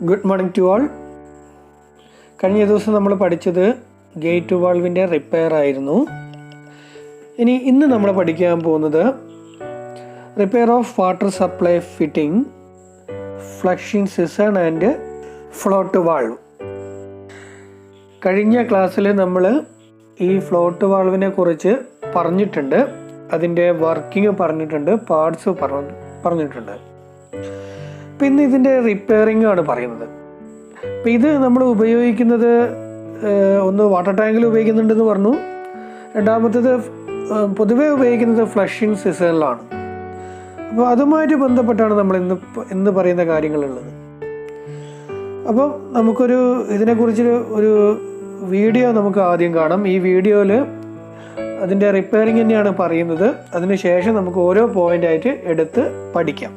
Good morning to all. കഴിഞ്ഞ ദിവസം നമ്മൾ പഠിച്ചത് ഗേറ്റ് വാൾവിൻ്റെ റിപ്പയർ ആയിരുന്നു. ഇന്ന് നമ്മൾ പഠിക്കാൻ പോകുന്നത് repair of water supply fitting, flushing cistern and float valve. കഴിഞ്ഞ ക്ലാസ്സിൽ നമ്മൾ ഈ ഫ്ലോട്ട് വാൾവിനെ കുറിച്ച് പറഞ്ഞിട്ടുണ്ട്, അതിൻ്റെ വർക്കിംഗ് പറഞ്ഞിട്ടുണ്ട്, പാർട്സ് പറഞ്ഞിട്ടുണ്ട്. പിന്നെ ഇതിൻ്റെ റിപ്പയറിംഗ് ആണ് പറയുന്നത്. അപ്പം ഇത് നമ്മൾ ഉപയോഗിക്കുന്നത് ഒന്ന് വാട്ടർ ടാങ്കിൽ ഉപയോഗിക്കുന്നുണ്ടെന്ന് പറഞ്ഞു, രണ്ടാമത്തേത് പൊതുവെ ഉപയോഗിക്കുന്നത് ഫ്ലഷിംഗ് സിസണിലാണ്. അപ്പോൾ അതുമായിട്ട് ബന്ധപ്പെട്ടാണ് നമ്മൾ ഇന്ന് പറയുന്ന കാര്യങ്ങളുള്ളത്. അപ്പം നമുക്കൊരു ഇതിനെക്കുറിച്ച് ഒരു വീഡിയോ നമുക്ക് ആദ്യം കാണാം. ഈ വീഡിയോയിൽ അതിൻ്റെ റിപ്പയറിംഗ് തന്നെയാണ് പറയുന്നത്. അതിന് ശേഷം നമുക്ക് ഓരോ പോയിൻ്റായിട്ട് എടുത്ത് പഠിക്കാം.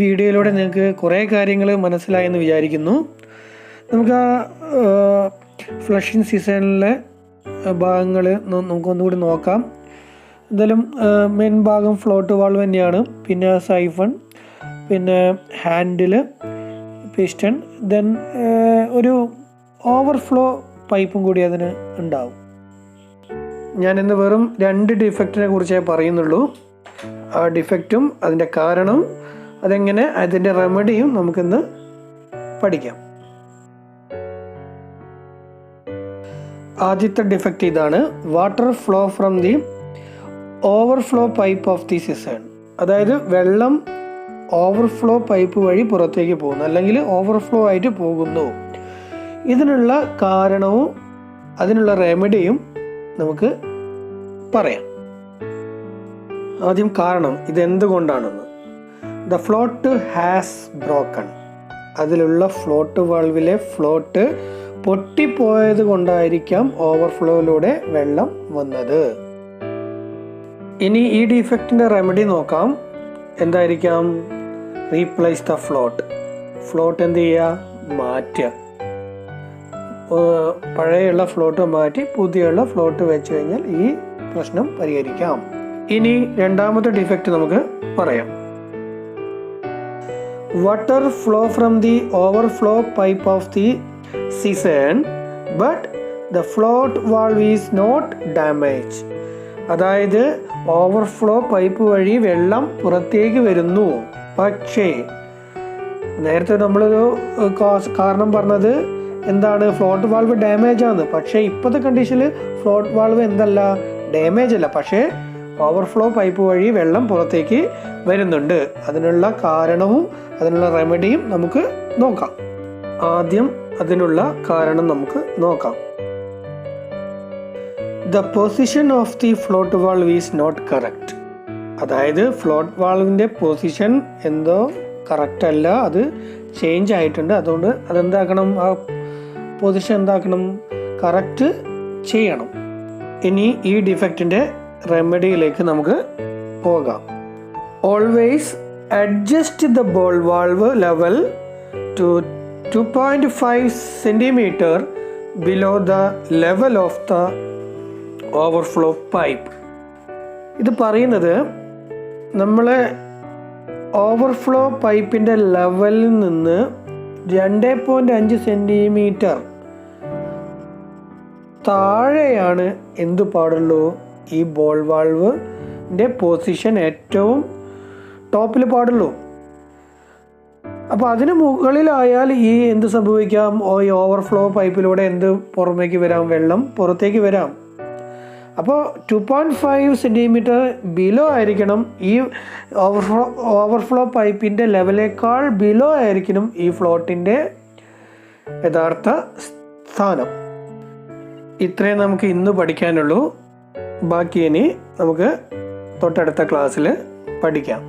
വീഡിയോയിലൂടെ നിങ്ങൾക്ക് കുറേ കാര്യങ്ങൾ മനസ്സിലായെന്ന് വിചാരിക്കുന്നു. നമുക്ക് ആ ഫ്ലഷിംഗ് സീസണിലെ ഭാഗങ്ങൾ നമുക്കൊന്നുകൂടി നോക്കാം. എന്തായാലും മെയിൻ ഭാഗം ഫ്ലോട്ട് വാൾവ് തന്നെയാണ്. പിന്നെ സൈഫൺ, പിന്നെ ഹാൻഡിൽ, പിസ്റ്റൺ, ദെൻ ഒരു ഓവർഫ്ലോ പൈപ്പും കൂടി അതിന് ഉണ്ടാവും. ഞാനിന്ന് വെറും 2 ഡിഫക്റ്റിനെ കുറിച്ചേ പറയുന്നുള്ളൂ. ആ ഡിഫക്റ്റും അതിൻ്റെ കാരണവും അതെങ്ങനെ അതിൻ്റെ റെമഡിയും നമുക്കിന്ന് പഠിക്കാം. ആദ്യത്തെ ഡിഫക്റ്റ് ഇതാണ്: water flow from the overflow pipe of the cistern. അതായത് വെള്ളം ഓവർഫ്ലോ പൈപ്പ് വഴി പുറത്തേക്ക് പോകുന്നു, അല്ലെങ്കിൽ ഓവർഫ്ലോ ആയിട്ട് പോകുന്നു. ഇതിനുള്ള കാരണവും അതിനുള്ള റെമഡിയും നമുക്ക് പറയാം. ആദ്യം കാരണം, ഇതെന്തുകൊണ്ടാണെന്ന്. The float has broken. അതിലുള്ള ഫ്ലോട്ട് വാൾവിലെ ഫ്ലോട്ട് പൊട്ടിപ്പോയത് കൊണ്ടായിരിക്കാം ഓവർഫ്ലോയിലൂടെ വെള്ളം വന്നത്. ഇനി ഈ ഡിഫക്റ്റിൻ്റെ റെമഡി നോക്കാം. എന്തായിരിക്കാം? Replace the float. ഫ്ലോട്ട് എന്ത് ചെയ്യുക? മാറ്റുക. പഴയുള്ള ഫ്ലോട്ട് മാറ്റി പുതിയുള്ള ഫ്ലോട്ട് വെച്ച് കഴിഞ്ഞാൽ ഈ പ്രശ്നം പരിഹരിക്കാം. ഇനി രണ്ടാമത്തെ ഡിഫക്റ്റ് നമുക്ക് പറയാം. Water flow from the overflow pipe of the cistern but the float valve is not damage. അതായത് ഓവർഫ്ലോ പൈപ്പ് വഴി വെള്ളം പുറത്തേക്ക് വരുന്നു, പക്ഷേ നേരത്തെ നമ്മളൊരു കാരണം പറഞ്ഞത് എന്താണ്? ഫ്ലോട്ട് വാൾവ് ഡാമേജ് ആണ്. പക്ഷേ ഇപ്പോഴത്തെ കണ്ടീഷനിൽ ഫ്ലോട്ട് വാൾവ് എന്തല്ല, ഡാമേജ് അല്ല, പക്ഷേ ഓവർഫ്ലോ പൈപ്പ് വഴി വെള്ളം പുറത്തേക്ക് വരുന്നുണ്ട്. അതിനുള്ള കാരണവും അതിനുള്ള റെമഡിയും നമുക്ക് നോക്കാം. ആദ്യം അതിനുള്ള കാരണം നമുക്ക് നോക്കാം. The position of the float valve is not correct. അതായത് ഫ്ലോട്ട് വാൾവിൻ്റെ പൊസിഷൻ എന്തോ കറക്റ്റ് അല്ല, അത് ചേഞ്ച് ആയിട്ടുണ്ട്. അതുകൊണ്ട് അതെന്താക്കണം? ആ പൊസിഷൻ എന്താക്കണം? കറക്റ്റ് ചെയ്യണം. ഇനി ഈ ഡിഫക്റ്റിൻ്റെ റെമഡിയിലേക്ക് നമുക്ക് പോകാം. Always adjust the ball valve level two 2.5 centimetre below the level of the overflow pipe. ഇത് പറയുന്നത് നമ്മളെ ഓവർഫ്ലോ പൈപ്പിൻ്റെ ലെവലിൽ നിന്ന് 2.5 സെൻറ്റിമീറ്റർ താഴെയാണ് എന്ത് പാടുള്ളൂ? ഈ ബോൾ വാൾവിൻ്റെ പൊസിഷൻ ഏറ്റവും ടോപ്പിൽ പാടുള്ളൂ. അപ്പോൾ അതിന് മുകളിലായാൽ ഈ എന്ത് സംഭവിക്കാം? ഈ ഓവർഫ്ലോ പൈപ്പിലൂടെ എന്ത് പുറമേക്ക് വരാം? വെള്ളം പുറത്തേക്ക് വരാം. അപ്പോൾ 2.5 സെൻറ്റിമീറ്റർ ബിലോ ആയിരിക്കണം ഈ ഓവർഫ്ലോ പൈപ്പിൻ്റെ ലെവലേക്കാൾ ബിലോ ആയിരിക്കണം ഈ ഫ്ലോട്ടിൻ്റെ യഥാർത്ഥ സ്ഥാനം. ഇത്രയും നമുക്ക് ഇന്ന് പഠിക്കാനുള്ളൂ. ബാക്കി ഇനി നമുക്ക് തൊട്ടടുത്ത ക്ലാസ്സിൽ പഠിക്കാം.